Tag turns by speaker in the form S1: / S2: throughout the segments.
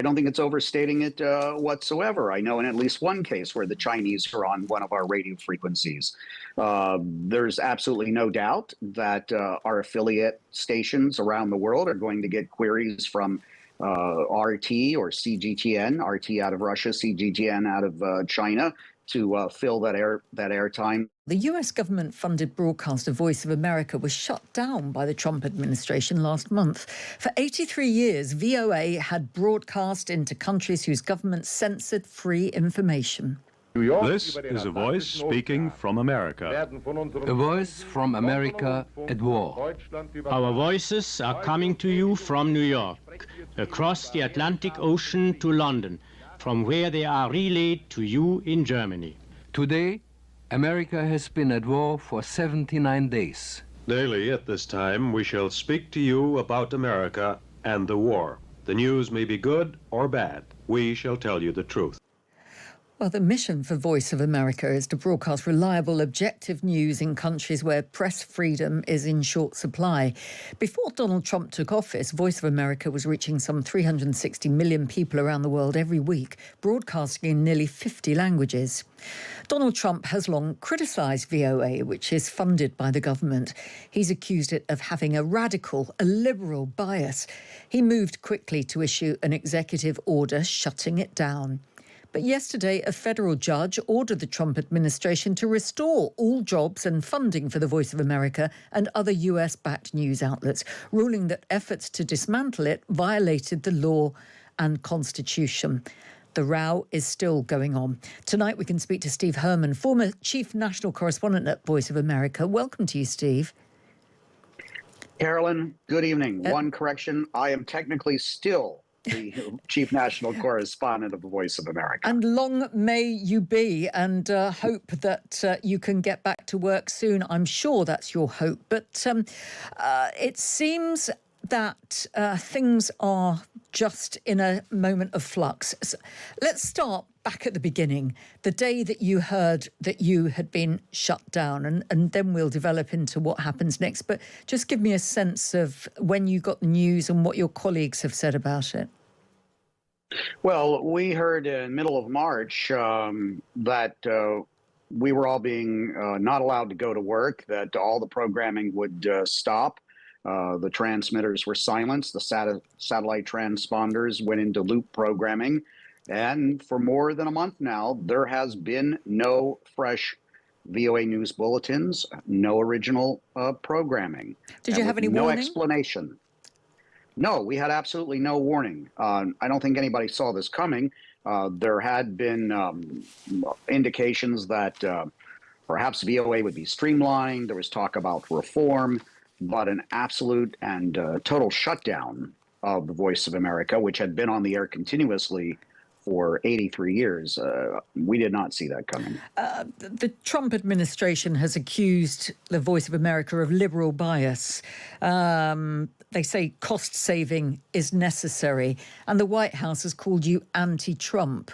S1: don't think it's overstating it whatsoever. I know in at least one case where the Chinese are on one of our radio frequencies. There's absolutely no doubt that our affiliate stations around the world are going to get queries from RT or CGTN, RT out of Russia, CGTN out of China, to fill that airtime.
S2: The US government-funded broadcaster Voice of America was shut down by the Trump administration last month. For 83 years, VOA had broadcast into countries whose governments censored free information.
S3: This is a voice speaking from America.
S4: A voice from America at war.
S5: Our voices are coming to you from New York, across the Atlantic Ocean to London, from where they are relayed to you in Germany.
S4: Today, America has been at war for 79 days.
S3: Daily at this time, we shall speak to you about America and the war. The news may be good or bad. We shall tell you the truth.
S2: Well, the mission for Voice of America is to broadcast reliable, objective news in countries where press freedom is in short supply. Before Donald Trump took office, Voice of America was reaching some 360 million people around the world every week, broadcasting in nearly 50 languages. Donald Trump has long criticised VOA, which is funded by the government. He's accused it of having a radical, a liberal bias. He moved quickly to issue an executive order shutting it down. But yesterday, a federal judge ordered the Trump administration to restore all jobs and funding for the Voice of America and other US-backed news outlets, ruling that efforts to dismantle it violated the law and Constitution. The row is still going on. Tonight, we can speak to Steve Herman, former chief national correspondent at Voice of America. Welcome to you, Steve.
S1: Carolyn, good evening. One correction, I am technically still the chief national correspondent of the Voice of America.
S2: And long may you be, and hope that you can get back to work soon. I'm sure that's your hope. But it seems that things are just in a moment of flux. So let's start back at the beginning, the day that you heard that you had been shut down, and then we'll develop into what happens next. But just give me a sense of when you got the news and what your colleagues have said about it.
S1: Well, we heard in middle of March that we were all being not allowed to go to work, that all the programming would stop. The transmitters were silenced. The satellite transponders went into loop programming. And for more than a month now, there has been no fresh VOA news bulletins, no original programming.
S2: Did you have any
S1: warning?
S2: warning?
S1: No explanation. No, we had absolutely no warning. I don't think anybody saw this coming. There had been indications that perhaps VOA would be streamlined. There was talk about reform, but an absolute and total shutdown of the Voice of America, which had been on the air continuously for 83 years. We did not see that coming.
S2: The Trump administration has accused the Voice of America of liberal bias. They say cost saving is necessary, and the White House has called you anti-Trump.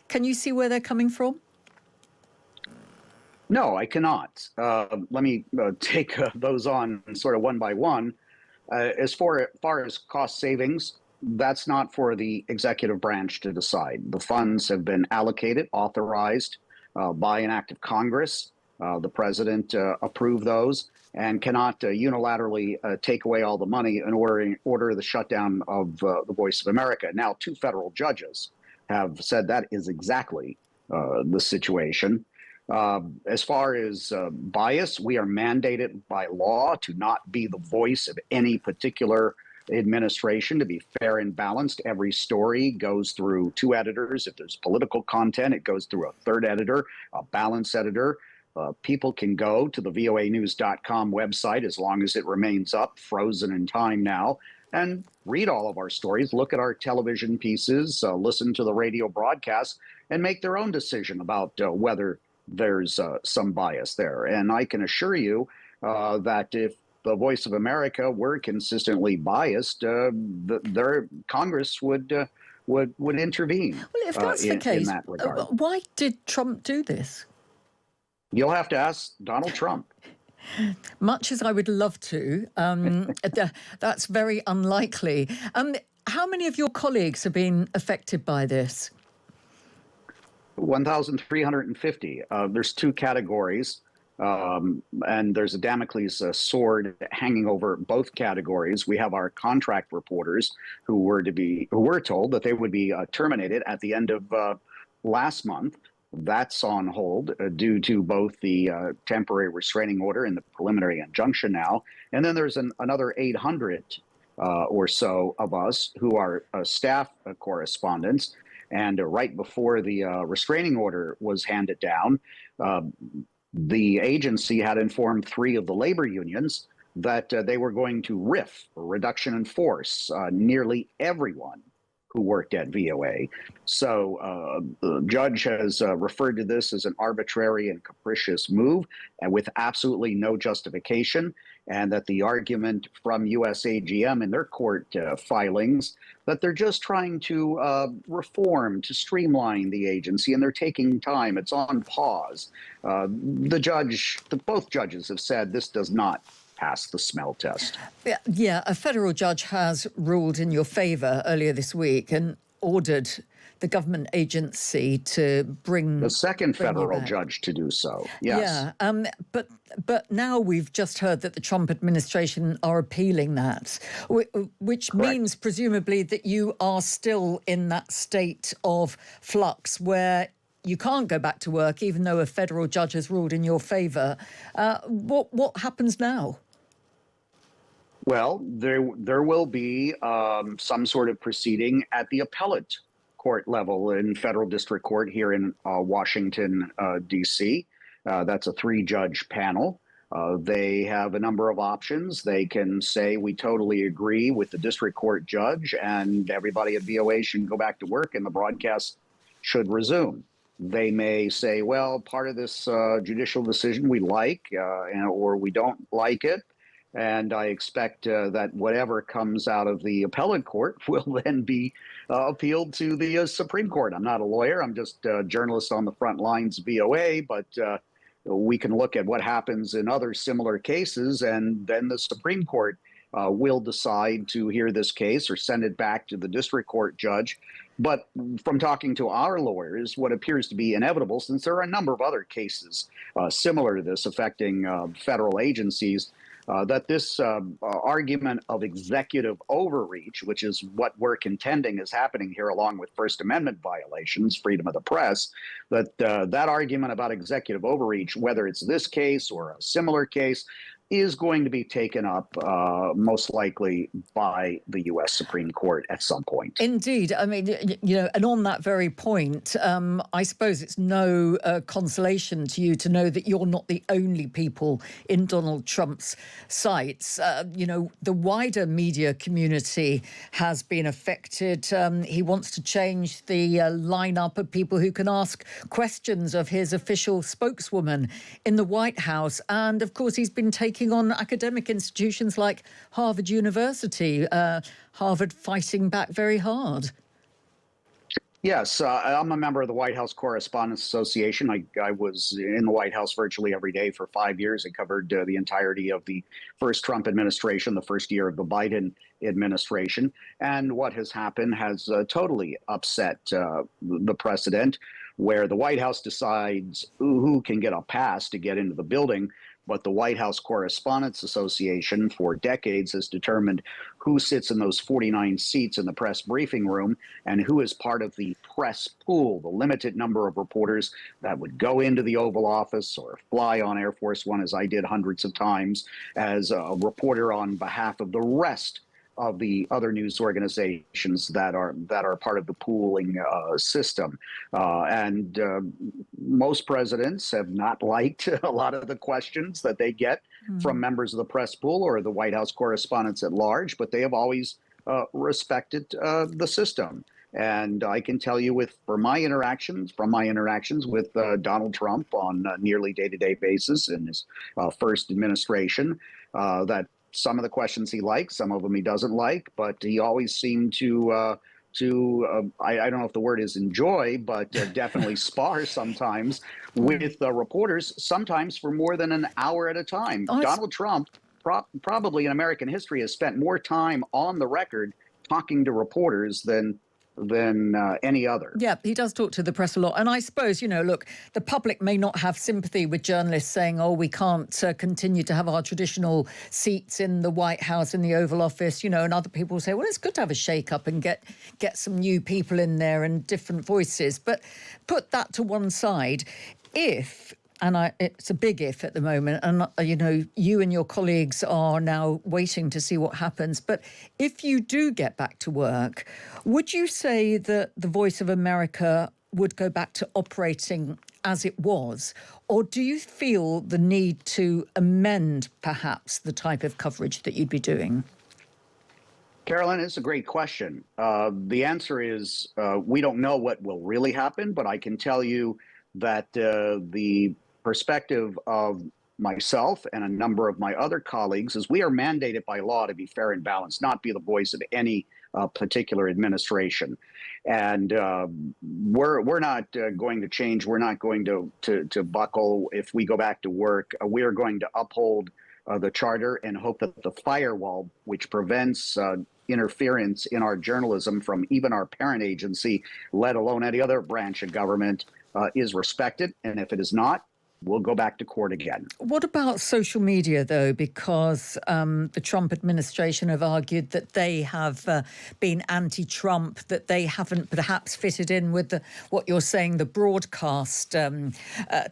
S2: Can you see where they're coming from?
S1: No, I cannot. Let me take those on sort of one by one. As far as cost savings, that's not for the executive branch to decide. The funds have been allocated, authorized by an act of Congress. The president approved those and cannot unilaterally take away all the money in order the shutdown of the Voice of America. Now, 2 federal judges have said that is exactly the situation. As far as bias, we are mandated by law to not be the voice of any particular administration, to be fair and balanced. Every story goes through 2 editors. If there's political content, it goes through a 3rd editor, a balance editor. People can go to the voanews.com website as long as it remains up, frozen in time now, and read all of our stories, look at our television pieces, listen to the radio broadcasts, and make their own decision about whether there's some bias there. And I can assure you that if the Voice of America were consistently biased, Congress would intervene.
S2: Well, if that's the case,
S1: in that regard.
S2: Why did Trump do this?
S1: You'll have to ask Donald Trump.
S2: Much as I would love to, that's very unlikely. How many of your colleagues have been affected by this?
S1: 1,350. There's two categories, and there's a Damocles sword hanging over both categories. We have our contract reporters who were told that they would be terminated at the end of last month. That's on hold due to both the temporary restraining order and the preliminary injunction now. And then there's another 800 or so of us who are staff correspondents. And right before the restraining order was handed down, the agency had informed 3 of the labor unions that they were going to RIF, or reduction in force, nearly everyone who worked at VOA. So the judge has referred to this as an arbitrary and capricious move and with absolutely no justification, and that the argument from USAGM in their court filings that they're just trying to reform, to streamline the agency, and they're taking time. It's on pause. Both judges have said this does not pass the smell test.
S2: Yeah, a federal judge has ruled in your favour earlier this week and ordered the government agency to bring
S1: the second federal judge to do so. Yes.
S2: Yeah, but now we've just heard that the Trump administration are appealing that, which
S1: Correct.
S2: means presumably that you are still in that state of flux where you can't go back to work, even though a federal judge has ruled in your favour. What happens now?
S1: Well, there will be some sort of proceeding at the appellate court level in federal district court here in Washington, D.C. That's a 3-judge panel. They have a number of options. They can say, we totally agree with the district court judge and everybody at VOA should go back to work and the broadcast should resume. They may say, well, part of this judicial decision we like or we don't like it. And I expect that whatever comes out of the appellate court will then be appealed to the Supreme Court. I'm not a lawyer. I'm just a journalist on the front lines of VOA, but we can look at what happens in other similar cases, and then the Supreme Court will decide to hear this case or send it back to the district court judge. But from talking to our lawyers, what appears to be inevitable, since there are a number of other cases similar to this affecting federal agencies, that this argument of executive overreach, which is what we're contending is happening here along with First Amendment violations, freedom of the press, that argument about executive overreach, whether it's this case or a similar case, is going to be taken up most likely by the U.S. Supreme Court at some point.
S2: Indeed. I mean, and on that very point, I suppose it's no consolation to you to know that you're not the only people in Donald Trump's sights. The wider media community has been affected. He wants to change the lineup of people who can ask questions of his official spokeswoman in the White House. And, of course, he's been taking on academic institutions like Harvard University, Harvard fighting back very hard.
S1: Yes, I'm a member of the White House Correspondents Association. I was in the White House virtually every day for 5 years. I covered the entirety of the first Trump administration, the first year of the Biden administration. And what has happened has totally upset the precedent, where the White House decides who can get a pass to get into the building. But the White House Correspondents Association for decades has determined who sits in those 49 seats in the press briefing room and who is part of the press pool, the limited number of reporters that would go into the Oval Office or fly on Air Force One, as I did hundreds of times, as a reporter on behalf of the rest of the other news organizations that are part of the pooling system. And most presidents have not liked a lot of the questions that they get from members of the press pool or the White House correspondents at large, but they have always respected the system. And I can tell you from my interactions with Donald Trump on a nearly day-to-day basis in his first administration, that some of the questions he likes, some of them he doesn't like, but he always seemed to to, I don't know if the word is enjoy, but definitely spar sometimes with reporters, sometimes for more than an hour at a time. Donald Trump, probably in American history, has spent more time on the record talking to reporters than any other.
S2: Yeah, he does talk to the press a lot. And I suppose, look, the public may not have sympathy with journalists saying, oh, we can't continue to have our traditional seats in the White House, in the Oval Office, and other people say, well, it's good to have a shake-up and get some new people in there and different voices. But put that to one side. It's a big if at the moment, and you and your colleagues are now waiting to see what happens. But if you do get back to work, would you say that the Voice of America would go back to operating as it was, or do you feel the need to amend perhaps the type of coverage that you'd be doing?
S1: Carolyn, it's a great question. The answer is we don't know what will really happen, but I can tell you that the perspective of myself and a number of my other colleagues is we are mandated by law to be fair and balanced, not be the voice of any particular administration. And we're not going to change. We're not going to buckle if we go back to work. We are going to uphold the charter and hope that the firewall, which prevents interference in our journalism from even our parent agency, let alone any other branch of government, is respected. And if it is not, we'll go back to court again.
S2: What about social media, though? Because the Trump administration have argued that they have been anti-Trump, that they haven't perhaps fitted in with what you're saying the broadcast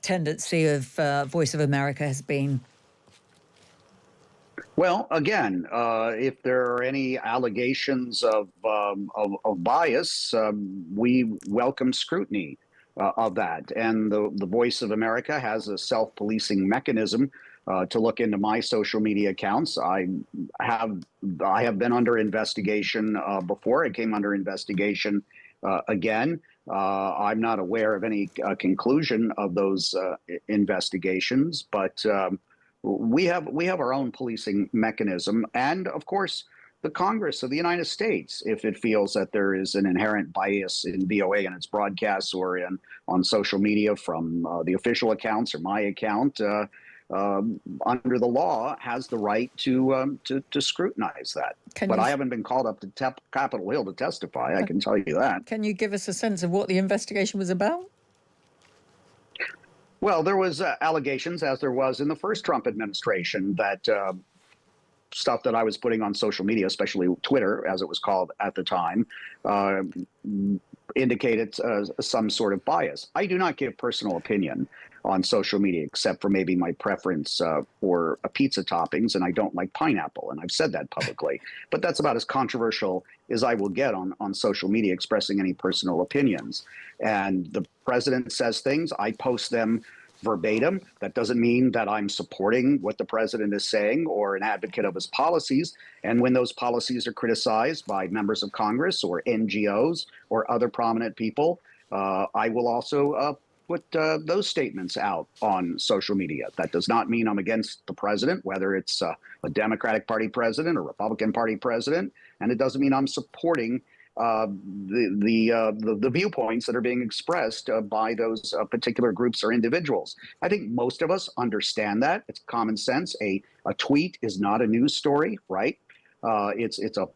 S2: tendency of Voice of America has been.
S1: Well, again, if there are any allegations of bias, we welcome scrutiny of that. And the Voice of America has a self-policing mechanism to look into my social media accounts. I have been under investigation before. I came under investigation again. I'm not aware of any conclusion of those investigations, but we have our own policing mechanism, and of course, the Congress of the United States, if it feels that there is an inherent bias in VOA and its broadcasts or on social media from the official accounts or my account, under the law, has the right to scrutinize that. But I haven't been called up to Capitol Hill to testify. I can tell you that.
S2: Can you give us a sense of what the investigation was about?
S1: Well, there was allegations, as there was in the first Trump administration, that stuff that I was putting on social media, especially Twitter, as it was called at the time, indicated some sort of bias. I do not give personal opinion on social media, except for maybe my preference for pizza toppings, and I don't like pineapple, and I've said that publicly. But that's about as controversial as I will get on social media expressing any personal opinions. And the president says things, I post them verbatim. That doesn't mean that I'm supporting what the president is saying or an advocate of his policies. And when those policies are criticized by members of Congress or NGOs or other prominent people, I will also put those statements out on social media. That does not mean I'm against the president, whether it's a Democratic Party president or Republican Party president. And it doesn't mean I'm supporting the viewpoints that are being expressed by those particular groups or individuals. I think most of us understand that. It's common sense. A tweet is not a news story, right? It's a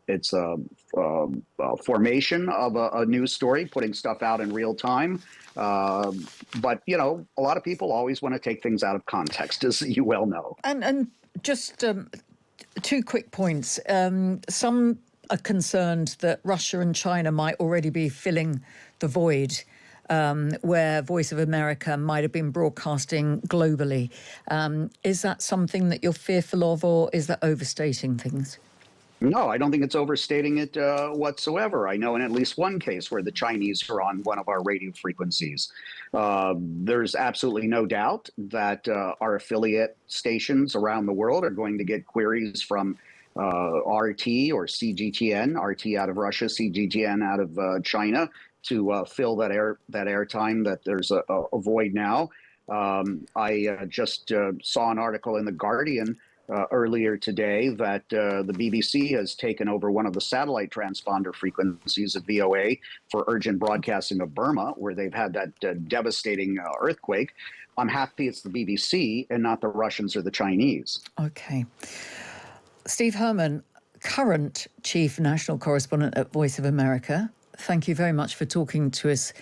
S1: formation of a news story, putting stuff out in real time. But a lot of people always want to take things out of context, as you well know.
S2: And just 2 quick points. Some are concerned that Russia and China might already be filling the void where Voice of America might have been broadcasting globally. Is that something that you're fearful of, or is that overstating things?
S1: No, I don't think it's overstating it whatsoever. I know in at least one case where the Chinese are on one of our radio frequencies. There's absolutely no doubt that our affiliate stations around the world are going to get queries from RT or CGTN, RT out of Russia, CGTN out of China, to fill that airtime that there's a void now. I just saw an article in The Guardian earlier today that the BBC has taken over one of the satellite transponder frequencies of VOA for urgent broadcasting of Burma, where they've had that devastating earthquake. I'm happy it's the BBC and not the Russians or the Chinese.
S2: Okay. Steve Herman, current Chief National Correspondent at Voice of America, thank you very much for talking to us